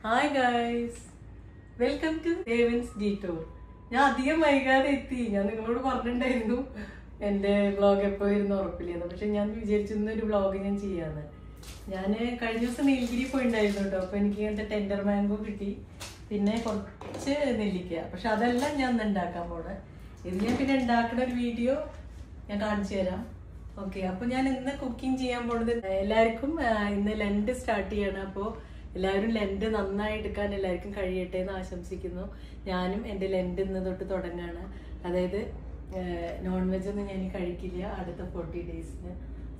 Hi guys, welcome to Raven's Detour. ഞാൻ അധികം വൈകാതെ എത്തി. ഞാൻ നിങ്ങളോട് പറഞ്ഞിട്ടുണ്ടായിരുന്നു എൻ്റെ വ്ളോഗ് എപ്പോയിരുന്നു ഉറപ്പില്ലെന്ന്. പക്ഷെ ഞാൻ വിചാരിച്ചിരുന്ന ഒരു വ്ളോഗ് ഞാൻ ചെയ്യാന്ന്. ഞാൻ കഴിഞ്ഞ ദിവസം നീലഗിരി പോയിണ്ടായിരുന്നു കേട്ടോ. അപ്പോൾ എനിക്ക് ഇങ്ങനത്തെ ടെൻഡർ മാംഗോ കിട്ടി, പിന്നെ കുറച്ച് നെല്ലിക്ക. പക്ഷെ അതെല്ലാം ഞാൻ ഇന്ന് ഉണ്ടാക്കാൻ പോണേ. ഇത് ഞാൻ പിന്നെ ഉണ്ടാക്കുന്ന ഒരു വീഡിയോ ഞാൻ കാണിച്ചു തരാം. ഓക്കെ, അപ്പോൾ ഞാൻ ഇന്ന് കുക്കിംഗ് ചെയ്യാൻ പോണത് എല്ലാവർക്കും ഇന്ന് ലഞ്ച് സ്റ്റാർട്ട് ചെയ്യണം. അപ്പോൾ എല്ലാവരും ലെൻഡ് നന്നായി എടുക്കാൻ എല്ലാവർക്കും കഴിയട്ടെ എന്ന് ആശംസിക്കുന്നു. ഞാനും എൻ്റെ ലെൻഡ് ഇന്ന് തൊട്ട് തുടങ്ങുകയാണ്. അതായത് നോൺ വെജ് ഒന്നും ഞാൻ കഴിക്കില്ല അടുത്ത 40 ഡേയ്സിന്.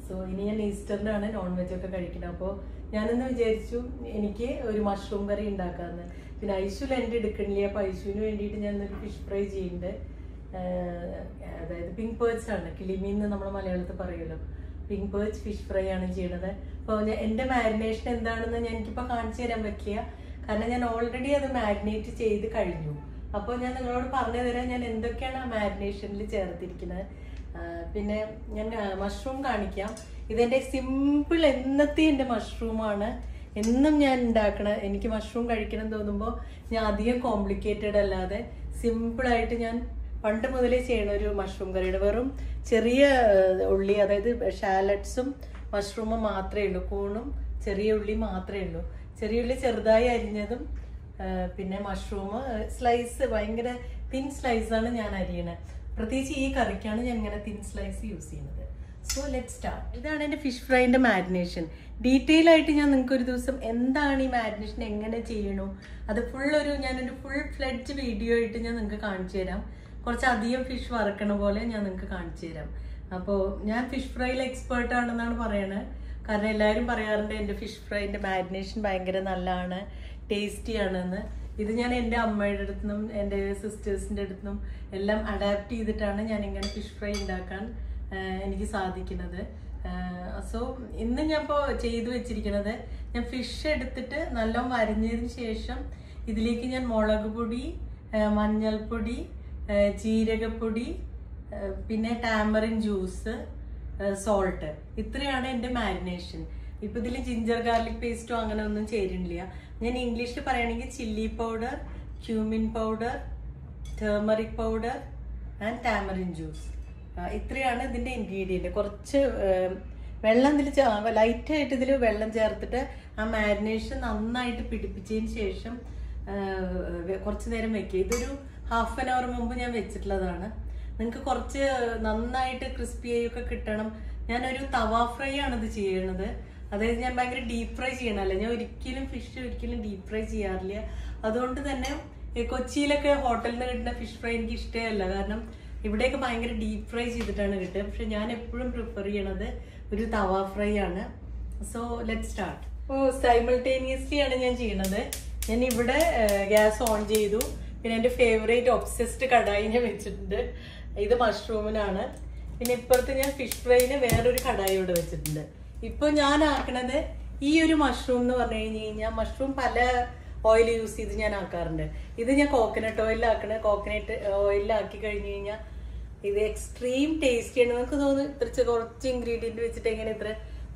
സോ ഇനി ഞാൻ ഈസ്റ്ററിനാണ് നോൺ വെജ് ഒക്കെ കഴിക്കുന്നത്. അപ്പോൾ ഞാനിന്ന് വിചാരിച്ചു എനിക്ക് ഒരു മഷ്റൂം കറി ഉണ്ടാക്കാമെന്ന്. പിന്നെ ഐശു ലെൻഡ് എടുക്കണില്ല. അപ്പോൾ ഐശുവിന് വേണ്ടിയിട്ട് ഞാനൊരു ഫിഷ് ഫ്രൈ ചെയ്യുന്നുണ്ട്. അതായത് പിങ്ക് പേർച്ച് ആണ്, കിളിമീന്ന് നമ്മൾ മലയാളത്തിൽ പറയുമല്ലോ. പിങ്ക് പേർച്ച് ഫിഷ് ഫ്രൈ ആണ് ചെയ്യണത്. അപ്പോൾ എൻ്റെ മാരിനേഷൻ എന്താണെന്ന് ഞാൻ എനിക്കിപ്പോൾ കാണിച്ചു തരാൻ പറ്റില്ല, കാരണം ഞാൻ ഓൾറെഡി അത് മാരിനേറ്റ് ചെയ്ത് കഴിഞ്ഞു. അപ്പോൾ ഞാൻ നിങ്ങളോട് പറഞ്ഞു തരാം ഞാൻ എന്തൊക്കെയാണ് ആ മാരിനേഷനിൽ ചേർത്തിരിക്കുന്നത്. പിന്നെ ഞാൻ മഷ്റൂം കാണിക്കാം. ഇതെൻ്റെ സിമ്പിൾ എന്നത്തെ എൻ്റെ മഷ്റൂമാണ്. എന്നും ഞാൻ ഉണ്ടാക്കണം. എനിക്ക് മഷ്റൂം കഴിക്കണം തോന്നുമ്പോൾ ഞാൻ അധികം കോംപ്ലിക്കേറ്റഡ് അല്ലാതെ സിമ്പിളായിട്ട് ഞാൻ പണ്ട് മുതലേ ചെയ്യണ ഒരു മഷ്റൂം കറിയുടെ വെറും ചെറിയ ഉള്ളി, അതായത് ഷാലറ്റ്സും മഷ്റൂമും മാത്രമേ ഉള്ളൂ. കൂണും ചെറിയ ഉള്ളി മാത്രമേ ഉള്ളൂ. ചെറിയ ഉള്ളി ചെറുതായി അരിഞ്ഞതും പിന്നെ മഷ്റൂം സ്ലൈസ് ഭയങ്കര തിൻ സ്ലൈസാണ് ഞാൻ അരിയണത്. പ്രത്യേകിച്ച് ഈ കറിക്കാണ് ഞാൻ ഇങ്ങനെ തിൻ സ്ലൈസ് യൂസ് ചെയ്യുന്നത്. So let start. ഇതാണ് എൻ്റെ ഫിഷ് ഫ്രൈൻ്റെ മാരിനേഷൻ. ഡീറ്റെയിൽ ആയിട്ട് ഞാൻ നിങ്ങൾക്ക് ഒരു ദിവസം എന്താണ് ഈ മാരിനേഷൻ എങ്ങനെ ചെയ്യണോ അത് ഞാനൊരു ഫുൾ ഫ്ലെഡ്ജ് വീഡിയോ ആയിട്ട് ഞാൻ നിങ്ങൾക്ക് കാണിച്ചു തരാം. കുറച്ചധികം ഫിഷ് വറക്കണ പോലെ ഞാൻ നിങ്ങൾക്ക് കാണിച്ചു തരാം. അപ്പോൾ ഞാൻ ഫിഷ് ഫ്രൈയിൽ എക്സ്പേർട്ട് ആണെന്നാണ് പറയണത്. കാരണം എല്ലാവരും പറയാറുണ്ട് എൻ്റെ ഫിഷ് ഫ്രൈൻ്റെ മാരിനേഷൻ ഭയങ്കര നല്ലതാണ്, ടേസ്റ്റി ആണെന്ന്. ഇത് ഞാൻ എൻ്റെ അമ്മയുടെ അടുത്തുനിന്നും എൻ്റെ സിസ്റ്റേഴ്സിൻ്റെ അടുത്തുനിന്നും എല്ലാം അഡാപ്റ്റ് ചെയ്തിട്ടാണ് ഞാനിങ്ങനെ ഫിഷ് ഫ്രൈ ഉണ്ടാക്കാൻ എനിക്ക് സാധിക്കുന്നത്. സോ ഇന്ന് ഞാൻ ഇപ്പോൾ ചെയ്തു വെച്ചിരിക്കുന്നത്, ഞാൻ ഫിഷ് എടുത്തിട്ട് നല്ലോണം വരഞ്ഞതിന് ശേഷം ഇതിലേക്ക് ഞാൻ മുളക് പൊടി, മഞ്ഞൾപ്പൊടി, ജീരകപ്പൊടി, പിന്നെ ടാമറിൻ ജ്യൂസ്, സോൾട്ട്, ഇത്രയാണ് എൻ്റെ മാരിനേഷൻ. ഇപ്പം ഇതിൽ ജിഞ്ചർ ഗാർലിക് പേസ്റ്റോ അങ്ങനെ ഒന്നും ചേരുന്നില്ല. ഞാൻ ഇംഗ്ലീഷിൽ പറയുകയാണെങ്കിൽ chilli powder, cumin powder, turmeric powder and tamarind juice, ഇത്രയാണ് ഇതിൻ്റെ ഇൻഗ്രീഡിയൻറ്റ്. കുറച്ച് വെള്ളം ഇതിൽ ലൈറ്റായിട്ട് ഇതിൽ വെള്ളം ചേർത്തിട്ട് ആ മാരിനേഷൻ നന്നായിട്ട് പിടിപ്പിച്ചതിന് ശേഷം കുറച്ച് നേരം വെക്കുക. ഇതൊരു ഹാഫ് ആൻ അവർ മുമ്പ് ഞാൻ വെച്ചിട്ടുള്ളതാണ്. നിങ്ങൾക്ക് കുറച്ച് നന്നായിട്ട് ക്രിസ്പിയൊക്കെ കിട്ടണം. ഞാനൊരു തവ ഫ്രൈ ആണ് ഇത് ചെയ്യണത്. അതായത് ഞാൻ ഭയങ്കര ഡീപ്പ് ഫ്രൈ ചെയ്യണമല്ല. ഞാൻ ഫിഷ് ഒരിക്കലും ഡീപ്പ് ഫ്രൈ ചെയ്യാറില്ല. അതുകൊണ്ട് തന്നെ കൊച്ചിയിലൊക്കെ ഹോട്ടലിൽ നിന്ന് കിട്ടുന്ന ഫിഷ് ഫ്രൈ എനിക്ക് ഇഷ്ടമല്ല. കാരണം ഇവിടെയൊക്കെ ഭയങ്കര ഡീപ്പ് ഫ്രൈ ചെയ്തിട്ടാണ് കിട്ടുക. പക്ഷെ ഞാൻ എപ്പോഴും പ്രിഫർ ചെയ്യണത് ഒരു തവ ഫ്രൈ ആണ്. So let start. അപ്പോൾ സൈമിൾട്ടേനിയസ്ലി ആണ് ഞാൻ ചെയ്യണത്. ഞാൻ ഇവിടെ ഗ്യാസ് ഓൺ ചെയ്തു. പിന്നെ എൻ്റെ ഫേവറേറ്റ് ഒബ്സെസ്ഡ് കടായി ഞാൻ വെച്ചിട്ടുണ്ട്. ഇത് മഷ്റൂമിനാണ്. പിന്നെ ഇപ്പുറത്ത് ഞാൻ ഫിഷ് ഫ്രൈന് വേറൊരു കടായി ഇവിടെ വെച്ചിട്ടുണ്ട്. ഇപ്പോൾ ഞാൻ ആക്കണത് ഈ ഒരു മഷ്റൂം എന്ന് പറഞ്ഞു കഴിഞ്ഞാൽ മഷ്റൂം പല ഓയിൽ യൂസ് ചെയ്ത് ഞാൻ ആക്കാറുണ്ട്. ഇത് ഞാൻ കോക്കനട്ട് ഓയിലാക്കണ. കോക്കനട്ട് ഓയിലാക്കി കഴിഞ്ഞ് കഴിഞ്ഞാൽ ഇത് എക്സ്ട്രീം ടേസ്റ്റിയാണ്. നമുക്ക് തോന്നുന്നു കുറച്ച് ഇൻഗ്രീഡിയൻറ്റ് വെച്ചിട്ട് എങ്ങനെ ഇത്ര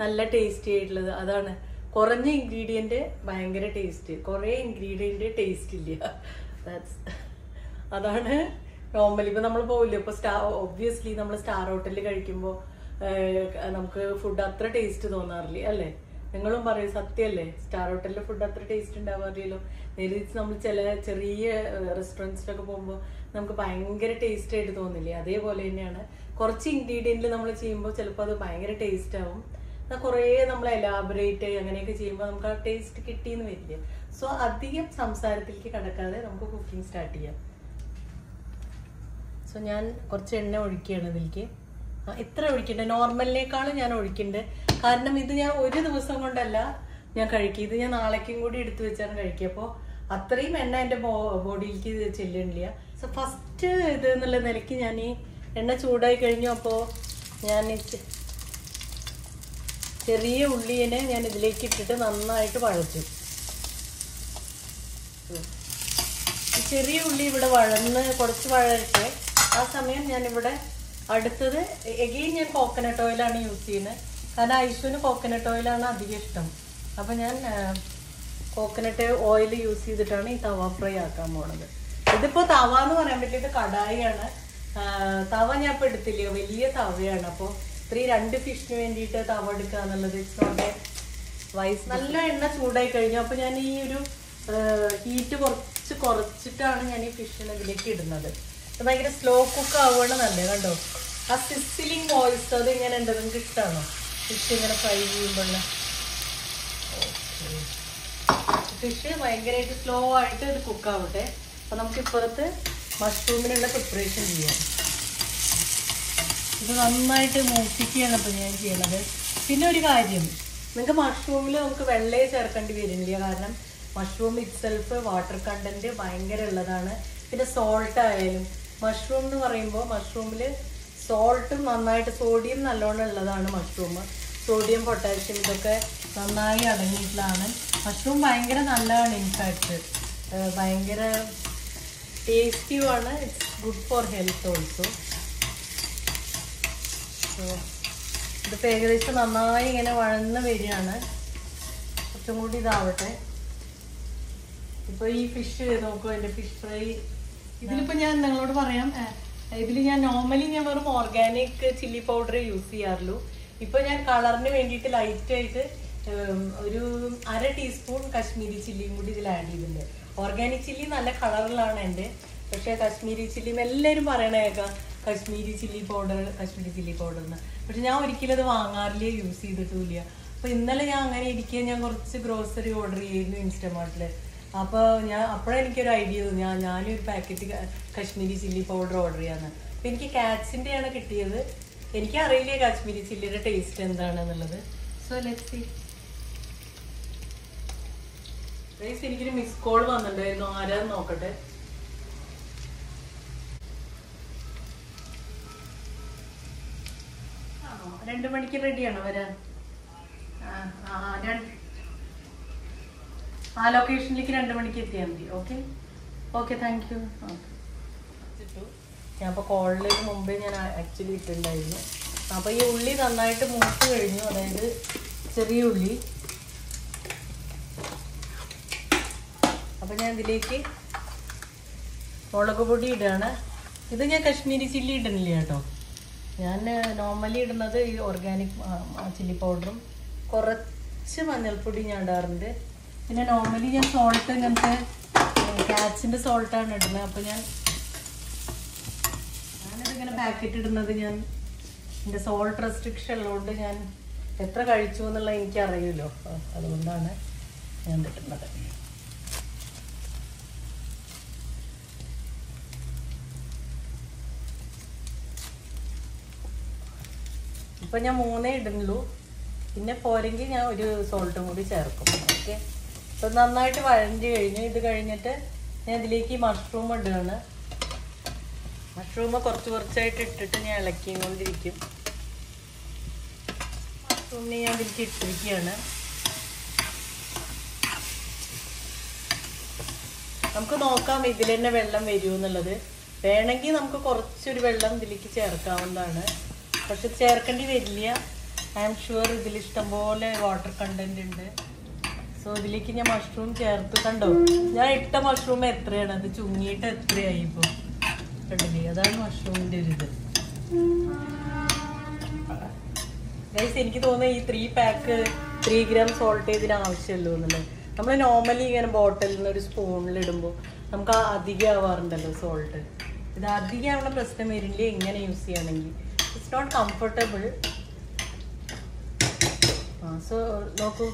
നല്ല ടേസ്റ്റി ആയിട്ടുള്ളത്. അതാണ് കുറഞ്ഞ ഇൻഗ്രീഡിയൻറ്റ് ഭയങ്കര ടേസ്റ്റ്, കുറേ ഇൻഗ്രീഡിയൻറ്റ് ടേസ്റ്റ് ഇല്ല. അതാണ് നോർമലി. ഇപ്പം നമ്മൾ പോവില്ല, ഇപ്പോൾ ഒബ്വിയസ്ലി നമ്മൾ സ്റ്റാർ ഹോട്ടലിൽ കഴിക്കുമ്പോൾ നമുക്ക് ഫുഡ് അത്ര ടേസ്റ്റ് തോന്നാറില്ല അല്ലേ? നിങ്ങളും പറയും സത്യമല്ലേ? സ്റ്റാർ ഹോട്ടലിലെ ഫുഡ് അത്ര ടേസ്റ്റ് ഉണ്ടാവാറില്ലല്ലോ. നേരെ നമ്മൾ ചെറിയ റെസ്റ്റോറൻറ്റ്സിലൊക്കെ പോകുമ്പോൾ നമുക്ക് ഭയങ്കര ടേസ്റ്റ് ആയിട്ട് തോന്നില്ലേ? അതേപോലെ തന്നെയാണ് കുറച്ച് ഇൻഗ്രീഡിയൻറ്റിൽ നമ്മൾ ചെയ്യുമ്പോൾ ചിലപ്പോൾ അത് ഭയങ്കര ടേസ്റ്റ് ആവും. കുറേ നമ്മൾ എലാബറേറ്റ് അങ്ങനെയൊക്കെ ചെയ്യുമ്പോൾ നമുക്ക് ആ ടേസ്റ്റ് കിട്ടിയെന്ന് വരില്ല. സോ അധികം സംസാരത്തിലേക്ക് കടക്കാതെ നമുക്ക് കുക്കിംഗ് സ്റ്റാർട്ട് ചെയ്യാം. സോ ഞാൻ കുറച്ച് എണ്ണ ഒഴിക്കുകയാണ് ഇതിലേക്ക്. ഇത്ര ഒഴിക്കണ്ടേ, നോർമലിനേക്കാളും ഞാൻ ഒഴിക്കുന്നുണ്ട്. കാരണം ഇത് ഞാൻ ഒരു ദിവസം കൊണ്ടല്ല ഞാൻ കഴിക്കുക. ഇത് ഞാൻ നാളേക്കും കൂടി എടുത്തു വെച്ചാണ് കഴിക്കുക. അപ്പോൾ അത്രയും എണ്ണ എൻ്റെ ബോഡിയിലേക്ക് ചെല്ലുന്നില്ല. സോ ഫസ്റ്റ് ഇത് എന്നുള്ള നിലയ്ക്ക് ഞാൻ ഈ എണ്ണ ചൂടായി കഴിഞ്ഞു. അപ്പോൾ ഞാൻ ചെറിയ ഉള്ളിനെ ഞാൻ ഇതിലേക്ക് ഇട്ടിട്ട് നന്നായിട്ട് വഴച്ചു. ചെറിയ ഉള്ളി ഇവിടെ കുറച്ച് വഴട്ടെ. ആ സമയം ഞാനിവിടെ അടുത്തത് എഗെയിൻ ഞാൻ കോക്കനട്ട് ഓയിലാണ് യൂസ് ചെയ്യുന്നത്. കാരണം ഐശുവിന് കോക്കനട്ട് ഓയിലാണ് അധികം ഇഷ്ടം. അപ്പം ഞാൻ കോക്കനട്ട് ഓയിൽ യൂസ് ചെയ്തിട്ടാണ് ഈ തവ ഫ്രൈ ആക്കാൻ പോണത്. ഇതിപ്പോ തവ എന്ന് പറയാൻ പറ്റിയ ഇത് കടായിയാണ്. തവ ഞാൻ ഇപ്പൊ എടുത്തില്ല, വലിയ തവയാണ്. അപ്പോൾ 2 ഫിഷിന് വേണ്ടിയിട്ട് തവ എടുക്കുക എന്നുള്ളത് ഇറ്റ്സ് നോട്ട് എ വൈസ്. നല്ല എണ്ണ ചൂടായി കഴിഞ്ഞു. അപ്പൊ ഞാൻ ഈ ഒരു ഹീറ്റ് കുറച്ചിട്ടാണ് ഞാൻ ഈ ഫിഷിന് ഇതിലേക്ക് ഇടുന്നത്. ഇത് ഭയങ്കര സ്ലോ കുക്ക് ആവുകയാണ് നല്ലത്. കണ്ടോ ആ സിസിലിംഗ് വോയിസ് അത് ഇങ്ങനെ ഉണ്ട്. നിങ്ങൾക്ക് ഇഷ്ടമാണോ ഫിഷ് ഇങ്ങനെ ഫ്രൈ ചെയ്യുമ്പോൾ? ഫിഷ് ഭയങ്കരമായിട്ട് സ്ലോ ആയിട്ട് ഇത് കുക്കാവട്ടെ. അപ്പൊ നമുക്ക് ഇപ്പുറത്ത് മഷ്റൂമിനുള്ള പ്രിപ്പറേഷൻ ചെയ്യാം. ഇത് നന്നായിട്ട് മൂപ്പിക്കുകയാണ് ഇപ്പൊ ഞാൻ ചെയ്യണത്. പിന്നെ ഒരു കാര്യം, നിങ്ങൾക്ക് മഷ്റൂമിൽ നമുക്ക് വെള്ളയെ ചേർക്കേണ്ടി വരുന്നില്ല. കാരണം മഷ്റൂം ഇറ്റ്സെൽഫ് വാട്ടർ കണ്ടന്റ് ഭയങ്കര ഉള്ളതാണ്. പിന്നെ സോൾട്ട് ആയാലും മഷ്റൂം എന്ന് പറയുമ്പോൾ മഷ്റൂമിൽ സോൾട്ടും നന്നായിട്ട്, സോഡിയം നല്ലോണം ഉള്ളതാണ് മഷ്റൂം. സോഡിയം പൊട്ടാഷ്യം ഇതൊക്കെ നന്നായി അടങ്ങിയിട്ടുള്ളതാണ്. മഷ്റൂം ഭയങ്കര നല്ലതാണ്. ഇൻഫാക്ട് ഭയങ്കര ടേസ്റ്റിയുമാണ്. It's good for health also. So ഇതിപ്പോൾ ഏകദേശം നന്നായി ഇങ്ങനെ വഴന്ന് വരികയാണ്. കുറച്ചും കൂടി ഇതാവട്ടെ. ഇപ്പോൾ ഈ ഫിഷ് നോക്കൂ, എൻ്റെ ഫിഷ് ഫ്രൈ. ഇതിലിപ്പോൾ ഞാൻ നിങ്ങളോട് പറയാം, ഇതിൽ ഞാൻ നോർമലി ഞാൻ വെറും ഓർഗാനിക് ചില്ലി പൗഡർ യൂസ് ചെയ്യാറുള്ളൂ. ഇപ്പോൾ ഞാൻ കളറിന് വേണ്ടിയിട്ട് ലൈറ്റായിട്ട് ഒരു 1/2 ടീസ്പൂൺ കാശ്മീരി ചില്ലിയും കൂടി ഇതിൽ ആഡ് ചെയ്തിട്ടുണ്ട്. ഓർഗാനിക് ചില്ലി നല്ല കളറിലാണ് എൻ്റെ, പക്ഷേ കാശ്മീരി ചില്ലി എല്ലാവരും പറയണേക്കാം കാശ്മീരി ചില്ലി പൗഡർ എന്ന്. പക്ഷെ ഞാൻ ഒരിക്കലും അത് വാങ്ങാറില്ല, യൂസ് ചെയ്തിട്ടില്ല. അപ്പോൾ ഇന്നലെ ഞാൻ അങ്ങനെ ഇരിക്കുക, ഞാൻ കുറച്ച് ഗ്രോസറി ഓർഡർ ചെയ്യുന്നു ഇൻസ്റ്റമാർട്ടിൽ. അപ്പോൾ അപ്പോഴാണ് എനിക്കൊരു ഐഡിയ തോന്നി, ഞാനൊരു packet Kashmiri chilli powder order ചെയ്യാന്ന്. അപ്പോൾ എനിക്ക് കാറ്റ്സിൻ്റെയാണ് കിട്ടിയത്. എനിക്കറിയില്ല കാശ്മീരി ചില്ലിയുടെ ടേസ്റ്റ് എന്താണെന്നുള്ളത്. So let's see. എനിക്കൊരു മിസ് കോൾ വന്നിട്ടുണ്ടായിരുന്നു, ആരാന്ന് നോക്കട്ടെ. ആണോ, 2 മണിക്ക് റെഡിയാണോ വരാൻ? ആ ലൊക്കേഷനിലേക്ക് 2 മണിക്ക് എത്തിയാൽ മതി. Okay thank you. ഞാൻ ഇപ്പോൾ കോളിലേക്ക് മുമ്പേ ഞാൻ ആക്ച്വലി ഇട്ടിട്ടുണ്ടായിരുന്നു. അപ്പോൾ ഈ ഉള്ളി നന്നായിട്ട് മൂത്ത് കഴിഞ്ഞു, അതായത് ചെറിയ ഉള്ളി. അപ്പോൾ ഞാൻ ഇതിലേക്ക് മുളക് പൊടി ഇടുകയാണ്. ഇത് ഞാൻ കാശ്മീരി ചില്ലി ഇടുന്നില്ല കേട്ടോ. ഞാൻ നോർമലി ഇടുന്നത് ഈ ഓർഗാനിക് ചില്ലി പൗഡറും കുറച്ച് മഞ്ഞൾപ്പൊടി ഞാൻ ഇടാറുണ്ട്. പിന്നെ നോർമലി ഞാൻ സോൾട്ട് ഇങ്ങനത്തെ കാറ്റ്സിൻ്റെ സോൾട്ടാണ് ഇടുന്നത്. അപ്പോൾ ഞാനതിങ്ങനെ പാക്കറ്റ് ഇടുന്നത് എൻ്റെ സോൾട്ട് റെസ്ട്രിക്ഷൻ ഉള്ളതുകൊണ്ട് ഞാൻ എത്ര കഴിച്ചു എന്നുള്ള എനിക്കറിയുമല്ലോ, അതുകൊണ്ടാണ് ഞാൻ ഇടുന്നത്. ഇപ്പം ഞാൻ 3 ഇടുന്നുള്ളൂ. പിന്നെ പോരെങ്കിൽ ഞാൻ ഒരു സോൾട്ടും കൂടി ചേർക്കും. ഓക്കെ, അപ്പം നന്നായിട്ട് വഴഞ്ഞ് കഴിഞ്ഞു. ഇത് കഴിഞ്ഞിട്ട് ഞാൻ ഇതിലേക്ക് മഷ്റൂം ഇടുകയാണ്. മഷ്റൂം കുറച്ചായിട്ട് ഇട്ടിട്ട് ഞാൻ ഇളക്കിക്കൊണ്ടിരിക്കും. മഷ്റൂമിനെ ഞാൻ ഇതിലേക്ക് ഇട്ടിരിക്കുകയാണ്. നമുക്ക് നോക്കാം ഇതിൽ തന്നെ വെള്ളം വരുമോ എന്നുള്ളത്. വേണമെങ്കിൽ നമുക്ക് കുറച്ചൊരു വെള്ളം ഇതിലേക്ക് ചേർക്കാവുന്നതാണ്, പക്ഷെ ചേർക്കേണ്ടി വരില്ല. ഐ ആം ഷുവർ ഇതിൽ ഇഷ്ടംപോലെ വാട്ടർ കണ്ടന്റ് ഉണ്ട്. സോ ഇതിലേക്ക് ഞാൻ മഷ്റൂം ചേർത്ത്. കണ്ടോ, ഞാൻ ഇട്ട മഷ്റൂം എത്രയാണ്, അത് ചുങ്ങിയിട്ട് എത്രയായി ഇപ്പോൾ കണ്ടില്ലേ? അതാണ് മഷ്റൂമിൻ്റെ ഒരു ഇത്. ഗൈസ്, എനിക്ക് തോന്നുന്നത് ഈ 3 ഗ്രാം സോൾട്ട് ഇതിന് ആവശ്യമുള്ളൂ എന്നുള്ളത്. നമ്മൾ നോർമലി ഇങ്ങനെ ബോട്ടിലിൽ നിന്ന് ഒരു സ്പൂണിലിടുമ്പോൾ നമുക്ക് അധികം ആവാറുണ്ടല്ലോ സോൾട്ട്. ഇത് അധികം ആവുന്ന പ്രശ്നം വരില്ല ഇങ്ങനെ യൂസ് ചെയ്യുകയാണെങ്കിൽ. It's not comfortable. സോ നോക്കൂ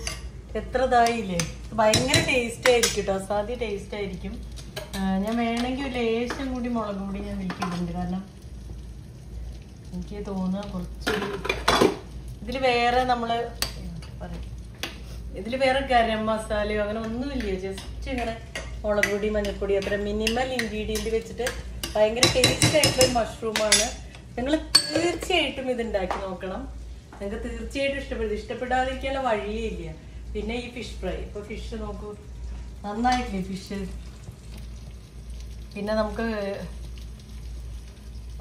എത്ര ഇതായില്ലേ. ഭയങ്കര ടേസ്റ്റ് ആയിരിക്കും കേട്ടോ, അസാധ്യ ടേസ്റ്റ് ആയിരിക്കും. ഞാൻ വേണമെങ്കിൽ ഒരു ലേശം കൂടി മുളക് പൊടി ഞാൻ വിൽക്കുന്നുണ്ട്. കാരണം എനിക്ക് തോന്നുക കുറച്ചൊരു ഇതിൽ വേറെ ഇതിൽ വേറെ ഗരം മസാലയോ അങ്ങനെ ഒന്നുമില്ല. ജസ്റ്റ് ഇങ്ങനെ മുളക് പൊടി മഞ്ഞൾപ്പൊടി അത്ര മിനിമൽ ഇൻഗ്രീഡിയൻറ്റ് വെച്ചിട്ട് ഭയങ്കര ടേസ്റ്റ് ആയിട്ടുള്ള മഷ്റൂമാണ്. നിങ്ങൾ തീർച്ചയായിട്ടും ഇത് ഉണ്ടാക്കി നോക്കണം. നിങ്ങൾക്ക് തീർച്ചയായിട്ടും ഇഷ്ടപ്പെടാതിരിക്കാനുള്ള വഴിയേ ഇല്ല. പിന്നെ ഈ ഫിഷ് ഫ്രൈ, ഇപ്പോൾ ഫിഷ് നോക്കൂ നന്നായിട്ടില്ലേ ഫിഷ്. പിന്നെ നമുക്ക്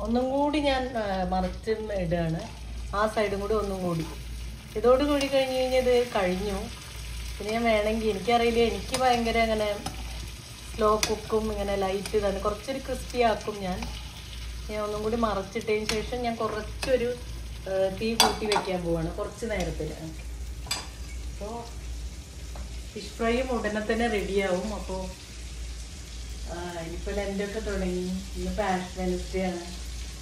ഒന്നും കൂടി ഞാൻ മറിച്ചും ഇടുകയാണ്, ആ സൈഡും കൂടി ഒന്നും കൂടി. ഇതോട് കൂടി കഴിഞ്ഞ് കഴിഞ്ഞാൽ ഇത് കഴിഞ്ഞു. പിന്നെ ഞാൻ വേണമെങ്കിൽ എനിക്കറിയില്ല, എനിക്ക് ഭയങ്കര അങ്ങനെ സ്ലോ കുക്കും ഇങ്ങനെ ലൈറ്റ് ഇതാണ്, കുറച്ചൊരു ക്രിസ്പി ആക്കും ഞാൻ ഒന്നും കൂടി മറച്ചിട്ടതിന് ശേഷം ഞാൻ കുറച്ചൊരു തീ കൂട്ടി വെക്കാൻ പോവാണ് കുറച്ച് നേരത്തിൽ. അപ്പോൾ ഫിഷ് ഫ്രൈയും ഉടനെ തന്നെ റെഡിയാവും. അപ്പോൾ ഇനിയിപ്പോൾ ലഞ്ചൊക്കെ തുടങ്ങി. ഇന്നിപ്പോൾ ആഷ് വെനസ്ഡേ ആണ്.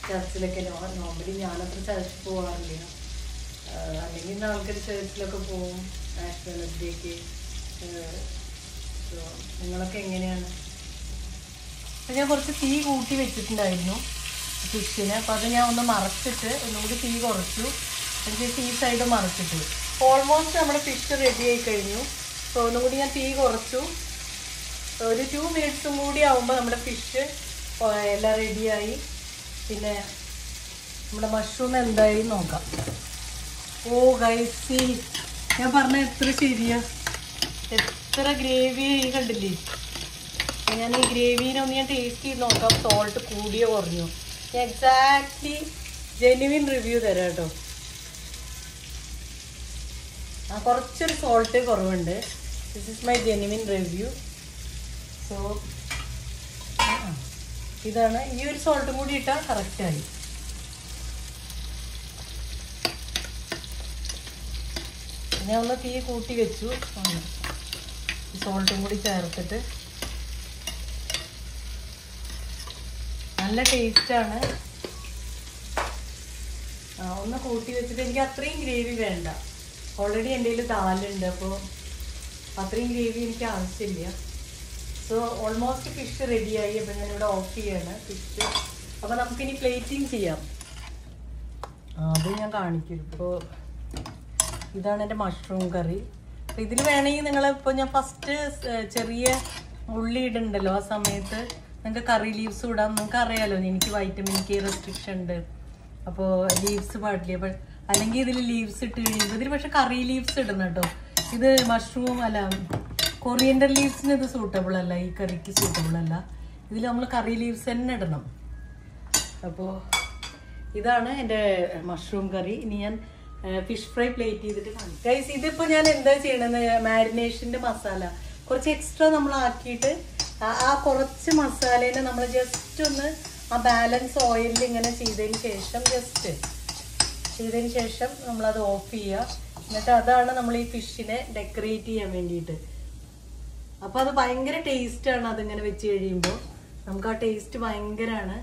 ചർച്ചിലൊക്കെ നോർമലി ഞാനത്ര ചർച്ചിൽ പോകാറില്ല, അല്ലെങ്കിൽ ഇന്ന് ആൾക്കാർ ചർച്ചിലൊക്കെ പോവും ആഷ് വെനസ്ഡേക്ക്. നിങ്ങളൊക്കെ എങ്ങനെയാണ്? അപ്പം ഞാൻ കുറച്ച് തീ കൂട്ടി വെച്ചിട്ടുണ്ടായിരുന്നു ഫിഷിന്. അപ്പോൾ അത് ഞാൻ ഒന്ന് മറച്ചിട്ട് ഒന്നുകൂടി തീ കുറച്ചു, അതിന് ഈ സൈഡ് മറച്ചിട്ടു. ഓൾമോസ്റ്റ് നമ്മുടെ ഫിഷ് റെഡി ആയി കഴിഞ്ഞു. അപ്പോൾ ഒന്നും കൂടി ഞാൻ തീ കുറച്ചു. ഒരു 2 മിനിറ്റ്സും കൂടി ആകുമ്പോൾ നമ്മുടെ ഫിഷ് എല്ലാം റെഡിയായി. പിന്നെ നമ്മുടെ മഷ്റൂം എന്തായി നോക്കാം. ഓ ഗൈസ്, ഞാൻ പറഞ്ഞ എത്ര ശരിയാ, എത്ര ഗ്രേവി കണ്ടില്ലേ. ഞാൻ ഈ ഗ്രേവീനൊന്ന് ഞാൻ ടേസ്റ്റ് ചെയ്ത് നോക്കാം, സോൾട്ട് കൂടിയോ കുറഞ്ഞു. ഞാൻ എക്സാക്ട്ലി ജെന്യുവിൻ റിവ്യൂ തരാം കേട്ടോ. കുറച്ചൊരു സോൾട്ട് കുറവുണ്ട്. This is my genuine review. So ഇതാണ്, ഈ ഒരു സോൾട്ടും കൂടി ഇട്ടാൽ കറക്റ്റായി. ഞാൻ ഒന്ന് തീ കൂട്ടി വെച്ചു, സോൾട്ടും കൂടി ചേർത്തിട്ട്. നല്ല ടേസ്റ്റാണ്. ഒന്ന് കൂട്ടി വെച്ചിട്ട്, എനിക്ക് അത്രയും ഗ്രേവി വേണ്ട, ഓൾറെഡി എൻ്റെ കയ്യിൽ ദാലുണ്ട്, അപ്പോൾ അത്രയും ഗ്രേവി എനിക്ക് ആവശ്യമില്ല. സോ ഓൾമോസ്റ്റ് ഫിഷ് റെഡിയായി. അപ്പം ഞാനിവിടെ ഓഫ് ചെയ്യാണ് ഫിഷ്. അപ്പോൾ നമുക്കിനി പ്ലേറ്റിംഗ് ചെയ്യാം. അത് ഞാൻ കാണിക്കും. ഇപ്പോൾ ഇതാണ് എൻ്റെ മഷ്റൂം കറി. അപ്പോൾ ഇതിൽ വേണമെങ്കിൽ നിങ്ങളിപ്പോൾ ഞാൻ ഫസ്റ്റ് ചെറിയ ഉള്ളി ഇടുന്നുണ്ടല്ലോ, ആ സമയത്ത് നിങ്ങൾക്ക് കറി ലീവ്സ് ഇടാം. നിങ്ങൾക്ക് അറിയാമല്ലോ എനിക്ക് വൈറ്റമിൻ കെ റെസ്ട്രിക്ഷൻ ഉണ്ട്, അപ്പോൾ ലീവ്സ് പാടില്ല. അപ്പോൾ അല്ലെങ്കിൽ ഇതിൽ ലീവ്സ് ഇട്ട് കഴിയുമ്പോൾ ഇതിൽ പക്ഷേ കറി ലീവ്സ് ഇടണം കേട്ടോ. ഇത് മഷ്റൂം അല്ല, കൊറിയൻഡർ ലീവ്സിന് ഇത് സൂട്ടബിൾ അല്ല, ഈ കറിക്ക് സൂട്ടബിൾ അല്ല. ഇതിൽ നമ്മൾ കറി ലീവ്സ് തന്നെ ഇടണം. അപ്പോൾ ഇതാണ് എൻ്റെ മഷ്റൂം കറി. ഇനി ഞാൻ ഫിഷ് ഫ്രൈ പ്ലേറ്റ് ചെയ്തിട്ട് കാണിക്കാം. ഗൈസ്, ഇതിപ്പോൾ ഞാൻ എന്താ ചെയ്യണമെന്ന്, മാരിനേഷൻ്റെ മസാല കുറച്ച് എക്സ്ട്രാ നമ്മൾ ആക്കിയിട്ട് ആ കുറച്ച് മസാലേനെ നമ്മൾ ജസ്റ്റ് ഒന്ന് ആ ബാലൻസ് ഓയിലിൽ ഇങ്ങനെ ചെയ്തതിന് ശേഷം നമ്മളത് ഓഫ് ചെയ്യുക. എന്നിട്ട് അതാണ് നമ്മൾ ഈ ഫിഷിനെ ഡെക്കറേറ്റ് ചെയ്യാൻ വേണ്ടിയിട്ട്. അപ്പോൾ അത് ഭയങ്കര ടേസ്റ്റാണ്. അതിങ്ങനെ വെച്ച് കഴിയുമ്പോൾ നമുക്ക് ആ ടേസ്റ്റ് ഭയങ്കരമാണ്.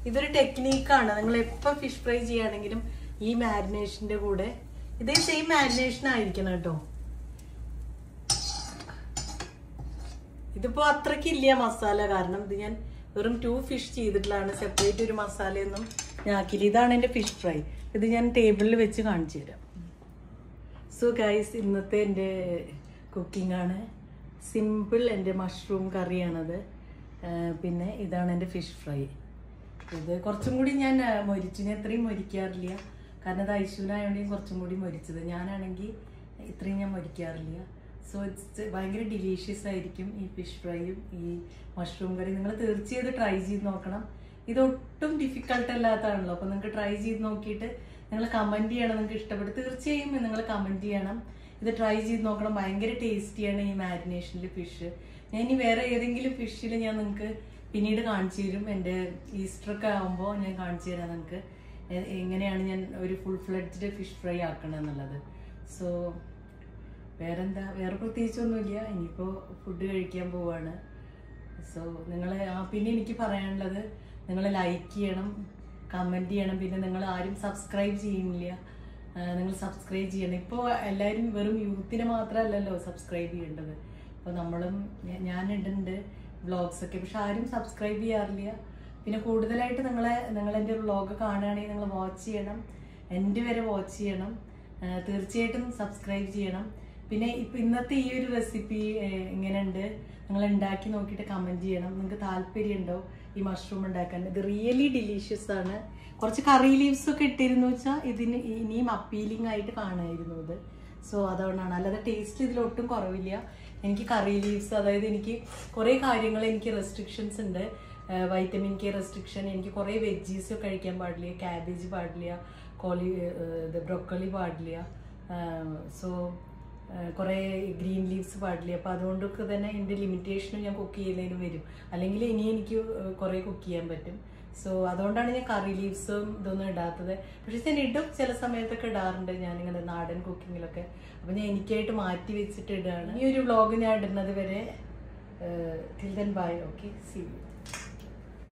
ഇതൊരു ടെക്നീക്കാണ്. നിങ്ങൾ എപ്പോൾ ഫിഷ് ഫ്രൈ ചെയ്യുകയാണെങ്കിലും ഈ മാരിനേഷൻ്റെ കൂടെ ഇതേ സെയിം മാരിനേഷൻ ആയിരിക്കണം കേട്ടോ. ഇതിപ്പോൾ അത്രയ്ക്കില്ല മസാല, കാരണം ഇത് ഞാൻ വെറും 2 ഫിഷ് ചെയ്തിട്ടുള്ളതാണ്. സെപ്പറേറ്റ് ഒരു മസാലയൊന്നും ഞാൻ ആക്കിയില്ല. ഇതാണ് എൻ്റെ ഫിഷ് ഫ്രൈ. ഇത് ഞാൻ ടേബിളിൽ വെച്ച് കാണിച്ചു തരാം. സോ ഗൈസ്, ഇന്നത്തെ എൻ്റെ കുക്കിംഗ് ആണ്. സിമ്പിൾ എൻ്റെ മഷ്റൂം കറിയാണത്. പിന്നെ ഇതാണ് എൻ്റെ ഫിഷ് ഫ്രൈ. ഇത് കുറച്ചും കൂടി ഞാൻ മൊരിച്ചിനെ അത്രയും മൊരിക്കാറില്ല, കാരണം അത് ഐശ്വര്യമായതുകൊണ്ട് കുറച്ചും കൂടി മൊരിച്ചത്. ഞാനാണെങ്കിൽ ഇത്രയും ഞാൻ മൊരിക്കാറില്ല. സോ ഇറ്റ്സ് ഭയങ്കര ഡിലീഷ്യസ് ആയിരിക്കും ഈ ഫിഷ് ഫ്രൈയും ഈ മഷ്റൂം കറി. നിങ്ങൾ തീർച്ചയായും ട്രൈ ചെയ്ത് നോക്കണം. ഇതൊട്ടും ഡിഫിക്കൾട്ട് അല്ലാത്തതാണല്ലോ. അപ്പോൾ നിങ്ങൾക്ക് ട്രൈ ചെയ്ത് നോക്കിയിട്ട് നിങ്ങൾ കമൻറ്റ് ചെയ്യണം. നിങ്ങൾക്ക് ഇഷ്ടപ്പെട്ട് തീർച്ചയായും നിങ്ങൾ കമൻറ്റ് ചെയ്യണം. ഇത് ട്രൈ ചെയ്ത് നോക്കണം. ഭയങ്കര ടേസ്റ്റിയാണ് ഈ മാരിനേഷനിൽ ഫിഷ്. ഞാൻ ഇനി വേറെ ഏതെങ്കിലും ഫിഷിൽ ഞാൻ നിങ്ങൾക്ക് പിന്നീട് കാണിച്ചു തരും. എൻ്റെ ഈസ്റ്ററൊക്കെ ആകുമ്പോൾ ഞാൻ കാണിച്ചു തരാം നിങ്ങൾക്ക് എങ്ങനെയാണ് ഞാൻ ഒരു ഫുൾ ഫ്ലെഡ്ജ്ഡ് ഫിഷ് ഫ്രൈ ആക്കണം എന്നുള്ളത്. സോ വേറെന്താ, വേറെ പ്രത്യേകിച്ചൊന്നുമില്ല. ഇനിയിപ്പോൾ ഫുഡ് കഴിക്കാൻ പോവാണ്. സോ നിങ്ങൾ പിന്നെ എനിക്ക് പറയാനുള്ളത്, നിങ്ങൾ ലൈക്ക് ചെയ്യണം, കമൻറ്റ് ചെയ്യണം. പിന്നെ നിങ്ങൾ ആരും സബ്സ്ക്രൈബ് ചെയ്യുന്നില്ല, നിങ്ങൾ സബ്സ്ക്രൈബ് ചെയ്യണം. ഇപ്പോൾ എല്ലാവരും വെറും യൂത്തിനെ മാത്രമല്ലല്ലോ സബ്സ്ക്രൈബ് ചെയ്യേണ്ടത്. അപ്പോൾ നമ്മളും ഞാനിടുന്നുണ്ട് വ്ളോഗ്സൊക്കെ, പക്ഷെ ആരും സബ്സ്ക്രൈബ് ചെയ്യാറില്ല. പിന്നെ കൂടുതലായിട്ട് നിങ്ങളെൻ്റെ വ്ളോഗ് കാണുകയാണെങ്കിൽ നിങ്ങൾ വാച്ച് ചെയ്യണം, എൻ്റെ വരെ വാച്ച് ചെയ്യണം. തീർച്ചയായിട്ടും സബ്സ്ക്രൈബ് ചെയ്യണം. പിന്നെ ഇപ്പം ഇന്നത്തെ ഈ ഒരു റെസിപ്പി എങ്ങനെയുണ്ട് നിങ്ങൾ ഉണ്ടാക്കി നോക്കിയിട്ട് കമൻറ്റ് ചെയ്യണം. നിങ്ങൾക്ക് താല്പര്യമുണ്ടോ ഈ മഷ്റൂം ഉണ്ടാക്കാൻ? ഇത് റിയലി ഡിലീഷ്യസ് ആണ്. കുറച്ച് കറി ലീവ്സൊക്കെ ഇട്ടിരുന്നു വെച്ചാൽ ഇതിന് ഇനിയും അപ്പീലിംഗ് ആയിട്ട് കാണായിരുന്നു ഇത്. സോ അതുകൊണ്ടാണ്, അല്ലാതെ ടേസ്റ്റ് ഇതിലൊട്ടും കുറവില്ല. എനിക്ക് കറി ലീവ്സ്, അതായത് എനിക്ക് കുറേ കാര്യങ്ങൾ എനിക്ക് റെസ്ട്രിക്ഷൻസ് ഉണ്ട്. വൈറ്റമിൻ കെ റെസ്ട്രിക്ഷൻ, എനിക്ക് കുറേ വെജീസ് കഴിക്കാൻ പാടില്ല, ക്യാബേജ് പാടില്ല, ബ്രൊക്കോളി പാടില്ല. സോ കുറേ ഗ്രീൻ ലീവ്സ് പാടില്ല. അപ്പോൾ അതുകൊണ്ടൊക്കെ തന്നെ എൻ്റെ ലിമിറ്റേഷനും ഞാൻ കുക്ക് ചെയ്യുന്നതിനും വരും. അല്ലെങ്കിൽ ഇനി എനിക്ക് കുറേ കുക്ക് ചെയ്യാൻ പറ്റും. സോ അതുകൊണ്ടാണ് ഞാൻ കറി ലീവ്സും ഇതൊന്നും ഇടാത്തത്. പക്ഷെ ഞാൻ ഇടും, ചില സമയത്തൊക്കെ ഇടാറുണ്ട് ഞാനിങ്ങനെ നാടൻ കുക്കിങ്ങിലൊക്കെ. അപ്പം ഞാൻ എനിക്കായിട്ട് മാറ്റി വെച്ചിട്ട് ഇടുകയാണ്. ഈ ഒരു വ്ളോഗ് ഞാൻ ഇടുന്നത് വരെ till then bye. Okay, see U.